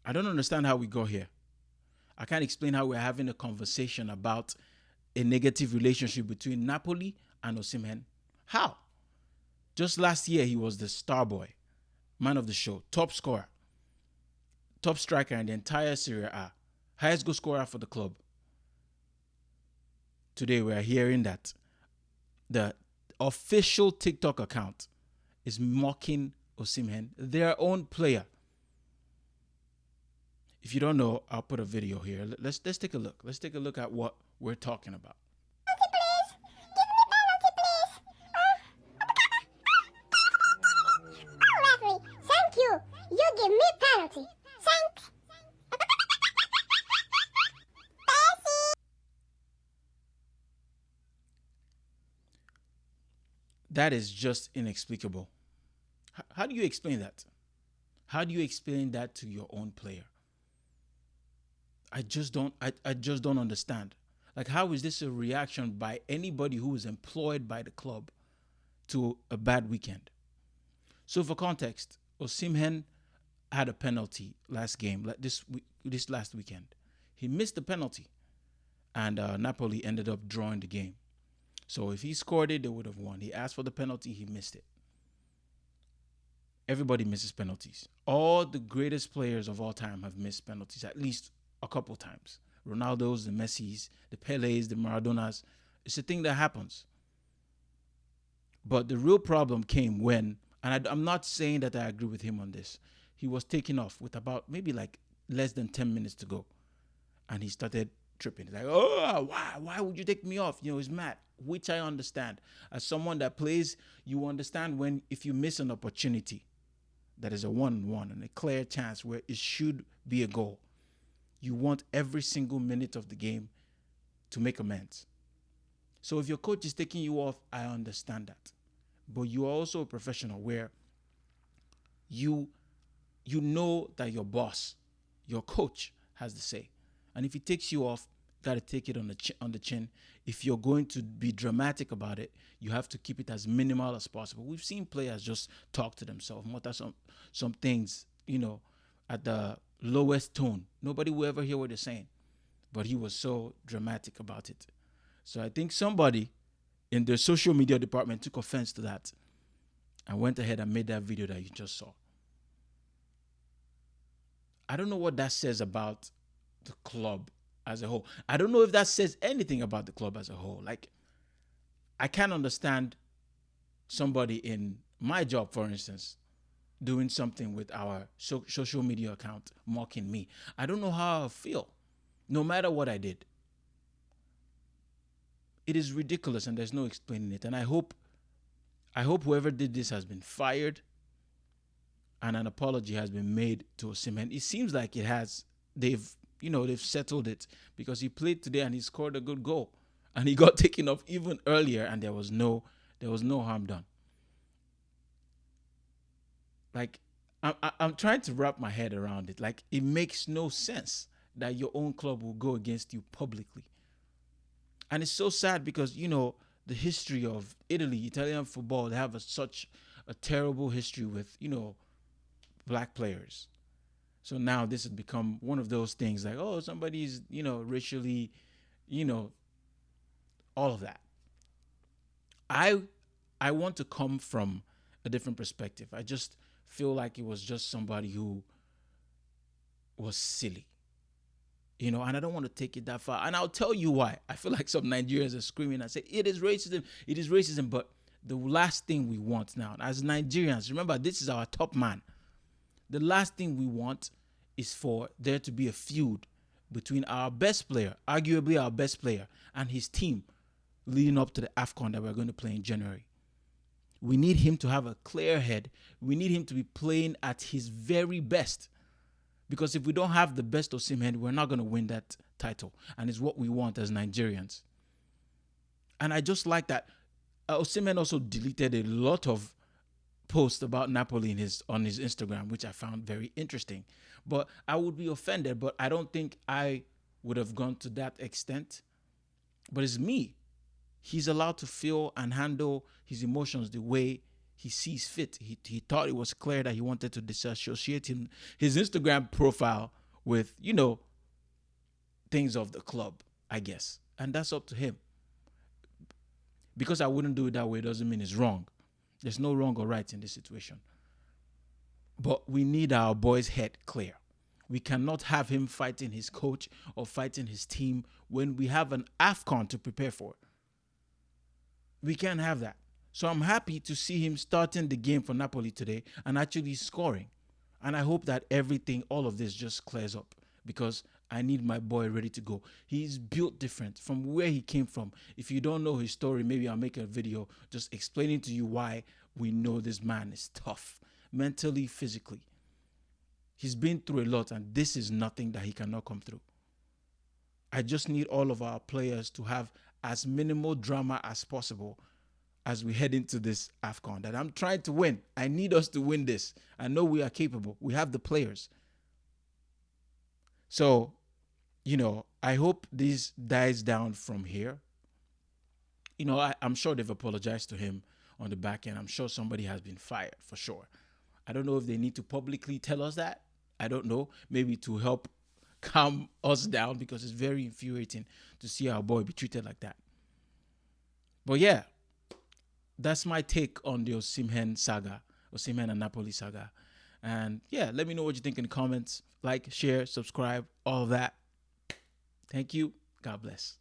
I don't understand how we got here. I can't explain how we're having a conversation about a negative relationship between Napoli and Osimhen. How? Just last year, he was the star boy, man of the show, top scorer, top striker in the entire Serie A, highest goal scorer for the club. Today, we're hearing that the official TikTok account is mocking Osimhen, their own player. If you don't know, I'll put a video here. Let's take a look. Let's take a look at what we're talking about. Thank you. You give me penalty. Thanks. That is just inexplicable. How do you explain that? How do you explain that to your own player? I just don't understand. Like, how is this a reaction by anybody who is employed by the club to a bad weekend? So for context, Osimhen had a penalty last game, like this last weekend. He missed the penalty, and Napoli ended up drawing the game. So if he scored it, they would have won. He asked for the penalty, he missed it. Everybody misses penalties. All the greatest players of all time have missed penalties at least a couple times. Ronaldo's, the Messi's, the Pele's, the Maradonas. It's a thing that happens. But the real problem came when, and I'm not saying that I agree with him on this, he was taken off with about maybe like less than 10 minutes to go. And he started tripping. He's like, oh, why would you take me off? You know, he's mad, which I understand. As someone that plays, you understand when if you miss an opportunity that is a 1-1 and a clear chance where it should be a goal, you want every single minute of the game to make amends. So if your coach is taking you off, I understand that. But you are also a professional where you know that your boss, your coach, has the say. And if he takes you off, got to take it on the chin. If you're going to be dramatic about it, you have to keep it as minimal as possible. We've seen players just talk to themselves, mutter some things, you know, at the lowest tone. Nobody will ever hear what they're saying. But he was so dramatic about it. So I think somebody in the social media department took offense to that and went ahead and made that video that you just saw. I don't know what that says about the club as a whole. I don't know if that says anything about the club as a whole. Like, I can't understand somebody in my job, for instance, doing something with our social media account, mocking me. I don't know how I feel, no matter what I did. It is ridiculous and there's no explaining it. And I hope whoever did this has been fired and an apology has been made to Osimhen. It seems like it has. They've settled it because he played today and he scored a good goal. And he got taken off even earlier and there was no harm done. Like, I'm trying to wrap my head around it. Like, it makes no sense that your own club will go against you publicly. And it's so sad because, you know, the history of Italy, Italian football, they have such a terrible history with, you know, black players. So now this has become one of those things like, oh, somebody's, you know, racially, you know, all of that. I want to come from a different perspective. I just feel like it was just somebody who was silly. You know, and I don't want to take it that far. And I'll tell you why. I feel like some Nigerians are screaming and say, it is racism. But the last thing we want now, as Nigerians, remember, this is our top man. The last thing we want is for there to be a feud between our best player, arguably our best player, and his team leading up to the AFCON that we're going to play in January. We need him to have a clear head. We need him to be playing at his very best. Because if we don't have the best Osimhen, we're not going to win that title. And it's what we want as Nigerians. And I just like that. Osimhen also deleted a lot of posts about Napoli on his Instagram, which I found very interesting. But I would be offended, but I don't think I would have gone to that extent. But it's me. He's allowed to feel and handle his emotions the way he sees fit. He thought it was clear that he wanted to disassociate his Instagram profile with, things of the club, I guess. And that's up to him. Because I wouldn't do it that way doesn't mean it's wrong. There's no wrong or right in this situation. But we need our boy's head clear. We cannot have him fighting his coach or fighting his team when we have an AFCON to prepare for. We can't have that. So I'm happy to see him starting the game for Napoli today and actually scoring. And I hope that all of this just clears up, because I need my boy ready to go. He's built different from where he came from. If you don't know his story, maybe I'll make a video just explaining to you why we know this man is tough, mentally, physically. He's been through a lot, and this is nothing that he cannot come through. I just need all of our players to have as minimal drama as possible as we head into this AFCON that I'm trying to win. I need us to win this. I know we are capable. We have the players. So, I hope this dies down from here. I'm sure they've apologized to him on the back end. I'm sure somebody has been fired for sure. I don't know if they need to publicly tell us that. I don't know. Maybe to help calm us down, because it's very infuriating to see our boy be treated like that. But yeah, that's my take on the Osimhen saga, Osimhen and Napoli saga. And yeah, let me know what you think in the comments. Like, share, subscribe, all of that. Thank you. God bless.